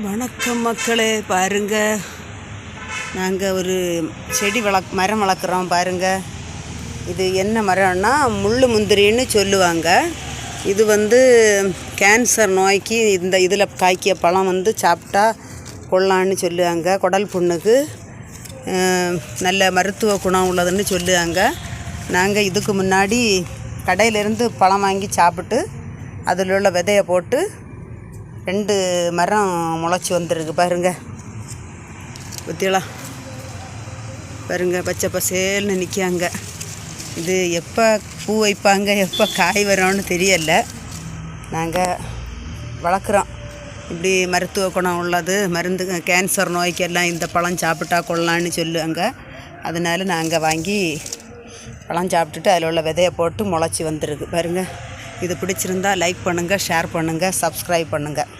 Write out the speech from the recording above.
வணக்கம் மக்களே, பாருங்க நாங்கள் ஒரு செடி மரம் வளர்க்குறோம். பாருங்க, இது என்ன மரம்னா முள்ளு முந்திரின்னு சொல்லுவாங்க. இது கேன்சர் நோய்க்கு இந்த இதில் காய்க்கிய பழம் சாப்பிட்டா கொள்ளான்னு சொல்லுவாங்க. குடல் புண்ணுக்கு நல்ல மருத்துவ குணம் உள்ளதுன்னு சொல்லுவாங்க. நாங்கள் இதுக்கு முன்னாடி கடையிலேருந்து பழம் வாங்கி சாப்பிட்டு அதில் உள்ள விதையை போட்டு 2 மரம் முளைச்சி வந்துருக்கு. பாருங்க, பற்றியெல்லாம் பாருங்க, பச்சை பசேல்னு நிற்காங்க. இது எப்போ பூ வைப்பாங்க, எப்போ காய் வரோன்னு தெரியலை. நாங்கள் வளர்க்குறோம். இப்படி மருத்துவ குணம் உள்ளது, மருந்து கேன்சர் நோய்க்கெல்லாம் இந்த பழம் சாப்பிட்டா கொள்ளலான்னு சொல்லுவாங்க. அதனால நாங்கள் வாங்கி பழம் சாப்பிட்டுட்டு அதில் உள்ள விதையை போட்டு முளைச்சி வந்துருக்கு. பாருங்கள், இது பிடிச்சிருந்தா லைக் பண்ணுங்கள், ஷேர் பண்ணுங்கள், சப்ஸ்கிரைப் பண்ணுங்கள்.